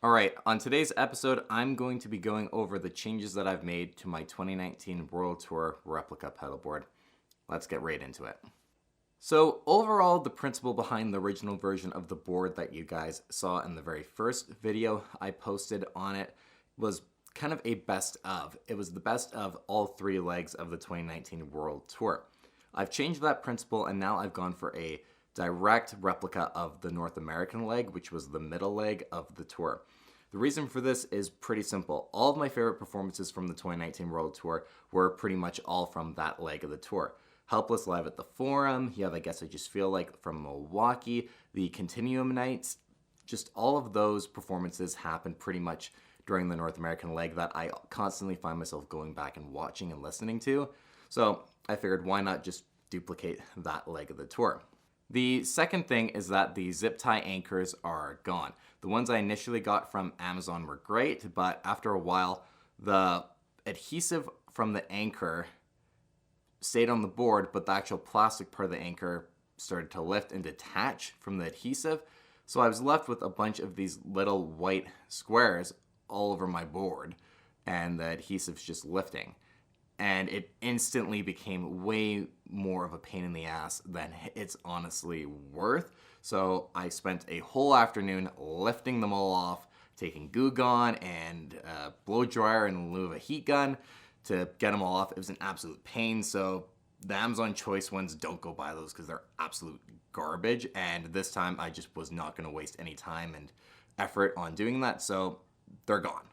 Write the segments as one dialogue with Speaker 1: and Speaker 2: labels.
Speaker 1: Alright, on today's episode, I'm going to be going over the changes that I've made to my 2019 World Tour Replica Pedalboard. Let's get right into it. So overall, the principle behind the original version of the board that you guys saw in the very first video I posted on it was kind of a best of. It was the best of all three legs of the 2019 World Tour. I've changed that principle and now I've gone for a direct replica of the North American leg, which was the middle leg of the tour. The reason for this is pretty simple. All of my favorite performances from the 2019 World Tour were pretty much all from that leg of the tour. Helpless Live at the Forum, you have I Guess I Just Feel Like from Milwaukee, the Continuum Nights, just all of those performances happened pretty much during the North American leg that I constantly find myself going back and watching and listening to. So I figured why not just duplicate that leg of the tour. The second thing is that the zip tie anchors are gone. The ones I initially got from Amazon were great, but after a while, the adhesive from the anchor stayed on the board, but the actual plastic part of the anchor started to lift and detach from the adhesive. So I was left with a bunch of these little white squares all over my board, and the adhesive's just lifting. And it instantly became way more of a pain in the ass than it's honestly worth. So I spent a whole afternoon lifting them all off, taking Goo Gone and blow dryer in lieu of a heat gun to get them all off. It was an absolute pain. So the Amazon Choice ones, don't go buy those because they're absolute garbage. And this time I just was not going to waste any time and effort on doing that. So they're gone.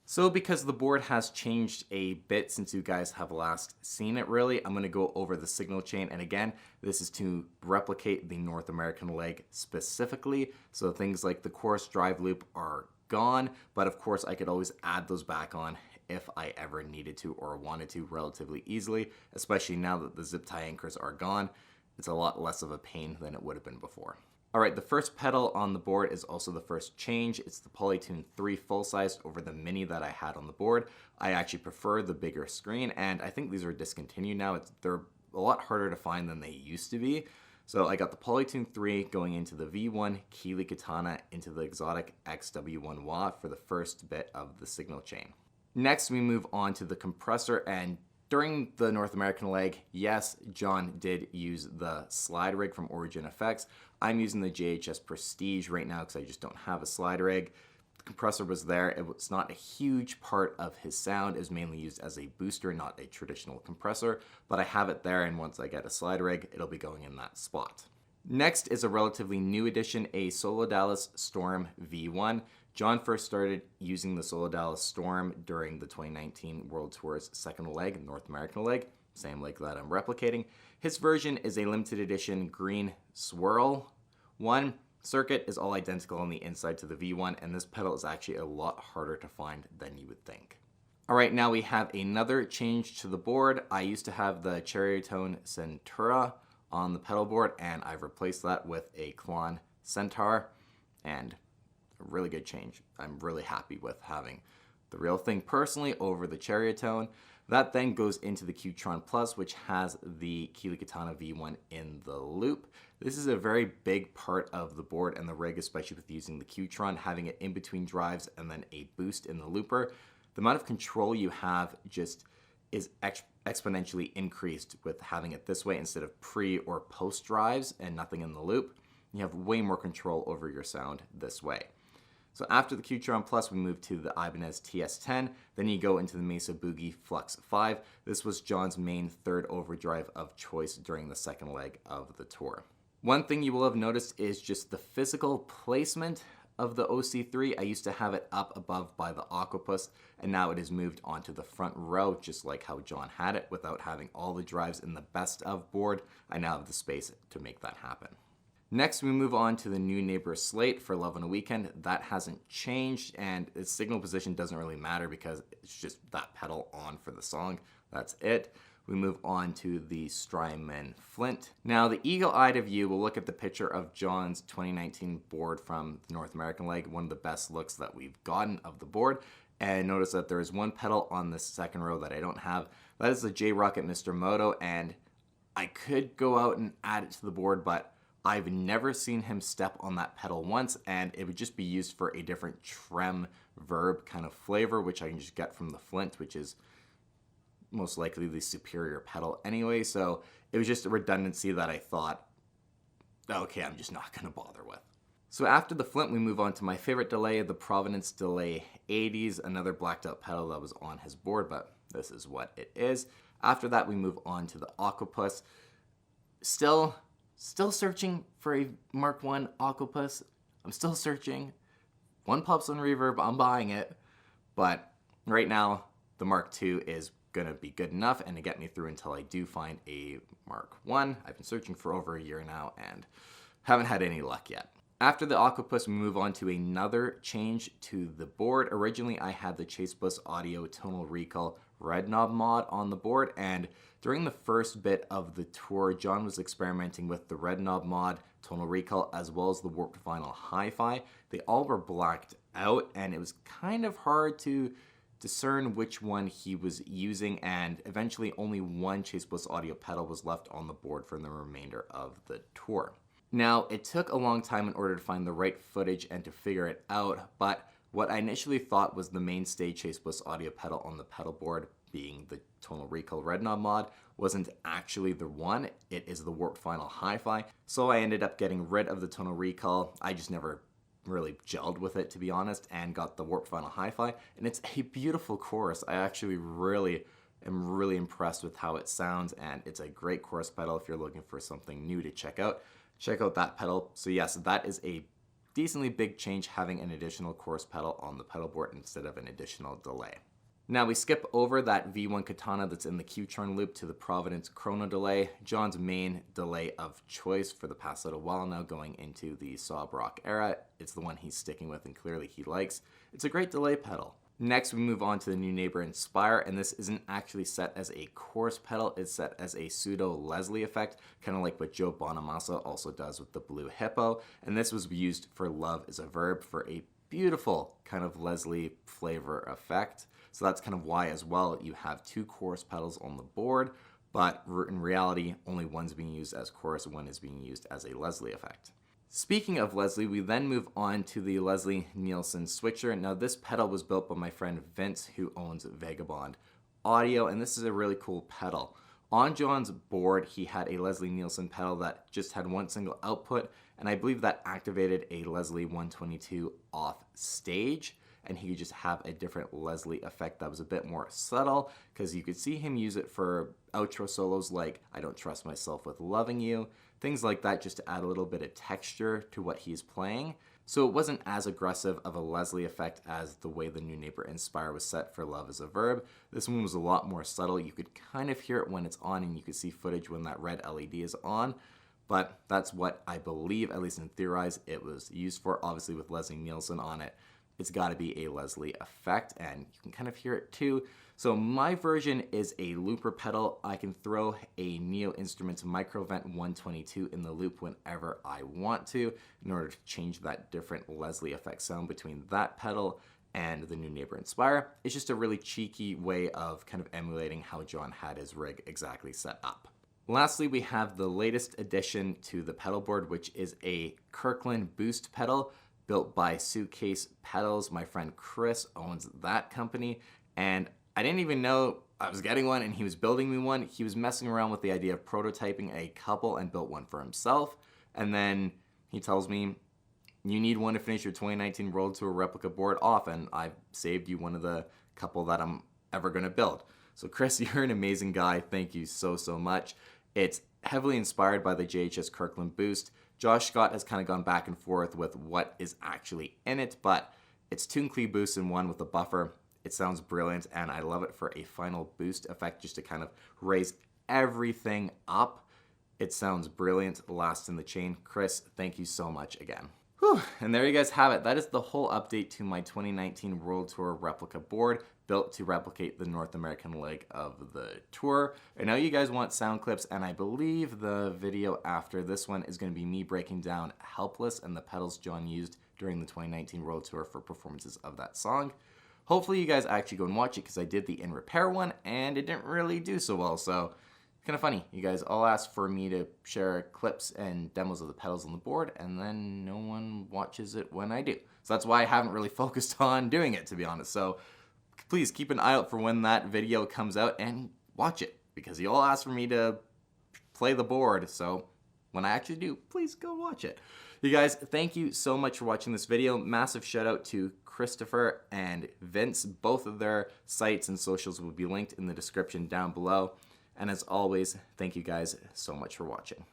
Speaker 1: So because the board has changed a bit since you guys have last seen it really, I'm going to go over the signal chain. And again, this is to replicate the North American leg specifically. So things like the chorus drive loop are gone, but of course I could always add those back on if I ever needed to or wanted to relatively easily, especially now that the zip tie anchors are gone. It's a lot less of a pain than it would have been before. Alright, the first pedal on the board is also the first change. It's the Polytune 3 full-sized over the mini that I had on the board. I actually prefer the bigger screen, and I think these are discontinued now. They're a lot harder to find than they used to be. So I got the Polytune 3 going into the V1 Keeley Katana into the Exotic XW1 Wah for the first bit of the signal chain. Next, we move on to the compressor, and during the North American leg, yes, John did use the slide rig from Origin Effects. I'm using the JHS Prestige right now because I just don't have a slide rig. The compressor was there. It was not a huge part of his sound. It was mainly used as a booster, not a traditional compressor, but I have it there, and once I get a slide rig, it'll be going in that spot. Next is a relatively new addition, a Solo Dallas Storm V1. John first started using the Solo Dallas Storm during the 2019 World Tour's second leg, North American leg, same leg that I'm replicating. His version is a limited edition green swirl one. Circuit is all identical on the inside to the V1, and this pedal is actually a lot harder to find than you would think. Alright, now we have another change to the board. I used to have the Cherrytone Centura on the pedal board, and I've replaced that with a Klon Centaur, and a really good change. I'm really happy with having the real thing personally over the Cherrytone. That then goes into the Qtron Plus, which has the Keeley Katana V1 in the loop. This is a very big part of the board and the rig, especially with using the Qtron, having it in between drives and then a boost in the looper. The amount of control you have just is exponentially increased with having it this way instead of pre or post drives and nothing in the loop. You have way more control over your sound this way. So after the Qtron Plus, we move to the Ibanez Ts10. Then you go into the Mesa Boogie Flux 5. This was John's main third overdrive of choice during the second leg of the tour. One thing you will have noticed is just the physical placement of the OC3. I used to have it up above by the Octopus, and now it is moved onto the front row, just like how John had it, without having all the drives in the best of board. I now have the space to make that happen. Next, we move on to the new Neighbor Slate for Love on a Weekend. That hasn't changed, and its signal position doesn't really matter because it's just that pedal on for the song. That's it. We move on to the Strymon Flint. Now, the eagle-eyed of you will look at the picture of John's 2019 board from the North American leg, one of the best looks that we've gotten of the board, and notice that there is one pedal on this second row that I don't have. That is the J-Rocket Mr. Moto, and I could go out and add it to the board, but I've never seen him step on that pedal once, and it would just be used for a different trem verb kind of flavor, which I can just get from the Flint, which is most likely the superior pedal anyway. So it was just a redundancy that I thought, okay, I'm just not going to bother with. So after the Flint, we move on to my favorite delay, the Providence Delay 80s, another blacked out pedal that was on his board, but this is what it is. After that, we move on to the Octopus. Still searching for a Mark 1 Octopus. I'm still searching. One pops on reverb, I'm buying it. But right now, the Mark II is gonna be good enough and to get me through until I do find a Mark 1. I've been searching for over a year now and haven't had any luck yet. After the Octopus, we move on to another change to the board. Originally, I had the Chase Bliss Audio Tonal Recall Red Knob mod on the board, and during the first bit of the tour, John was experimenting with the Red Knob mod, Tonal Recall, as well as the Warped Vinyl Hi-Fi. They all were blacked out, and it was kind of hard to discern which one he was using, and eventually only one Chase Bliss Audio pedal was left on the board for the remainder of the tour. Now, it took a long time in order to find the right footage and to figure it out, but what I initially thought was the mainstay Chase Bliss Audio pedal on the pedal board, being the Tonal Recall Red Knob mod, wasn't actually the one. It is the Warped Vinyl Hi-Fi, so I ended up getting rid of the Tonal Recall. I just never really gelled with it, to be honest, and got the Warped Vinyl Hi-Fi, and it's a beautiful chorus. I actually am really impressed with how it sounds, and it's a great chorus pedal if you're looking for something new to check out. Check out that pedal. So yes, that is a decently big change, having an additional chorus pedal on the pedal board instead of an additional delay. Now we skip over that V1 Katana that's in the Q-turn loop to the Providence Chrono delay, John's main delay of choice for the past little while now going into the Sob Rock era. It's the one he's sticking with and clearly he likes. It's a great delay pedal. Next, we move on to the New Neighbor Inspire, and this isn't actually set as a chorus pedal, it's set as a pseudo Leslie effect, kind of like what Joe Bonamassa also does with the Blue Hippo, and this was used for Love is a Verb for a beautiful kind of Leslie flavor effect. So that's kind of why as well you have two chorus pedals on the board, but in reality, only one's being used as chorus, one is being used as a Leslie effect. Speaking of Leslie, we then move on to the Leslie Nielsen switcher. Now this pedal was built by my friend Vince, who owns Vagabond Audio, and this is a really cool pedal. On John's board, he had a Leslie Nielsen pedal that just had one single output, and I believe that activated a Leslie 122 off stage, and he could just have a different Leslie effect that was a bit more subtle, because you could see him use it for outro solos like I Don't Trust Myself with Loving You, things like that, just to add a little bit of texture to what he's playing. So it wasn't as aggressive of a Leslie effect as the way the New Neighbor Inspire was set for Love is a Verb. This one was a lot more subtle. You could kind of hear it when it's on, and you could see footage when that red LED is on. But that's what I believe, at least in Theorize, it was used for. Obviously with Leslie Nielsen on it, it's got to be a Leslie effect, and you can kind of hear it too. So my version is a looper pedal. I can throw a Neo Instruments Microvent 122 in the loop whenever I want to in order to change that different Leslie effect sound between that pedal and the New Neighbor Inspire. It's just a really cheeky way of kind of emulating how John had his rig exactly set up. Lastly, we have the latest addition to the pedal board, which is a Kirkland Boost pedal built by Suitcase Pedals. My friend Chris owns that company, and I didn't even know I was getting one, and he was building me one. He was messing around with the idea of prototyping a couple and built one for himself, and then he tells me, you need one to finish your 2019 World Tour Replica Board off, and I've saved you one of the couple that I'm ever going to build. So Chris, you're an amazing guy. Thank you so much. It's heavily inspired by the JHS Kirkland Boost. Josh Scott has kind of gone back and forth with what is actually in it, but it's two clean boosts in one with a buffer. It sounds brilliant, and I love it for a final boost effect just to kind of raise everything up. It sounds brilliant, last in the chain. Chris, thank you so much again. Whew. And there you guys have it. That is the whole update to my 2019 World Tour Replica Board, built to replicate the North American leg of the tour. I know you guys want sound clips, and I believe the video after this one is going to be me breaking down Helpless and the pedals John used during the 2019 World Tour for performances of that song. Hopefully you guys actually go and watch it, because I did the In Repair one, and it didn't really do so well, so kind of funny. You guys all ask for me to share clips and demos of the pedals on the board, and then no one watches it when I do. So that's why I haven't really focused on doing it, to be honest. So please keep an eye out for when that video comes out and watch it, because you all ask for me to play the board. So when I actually do, please go watch it. You guys, thank you so much for watching this video. Massive shout out to Christopher and Vince. Both of their sites and socials will be linked in the description down below. And as always, thank you guys so much for watching.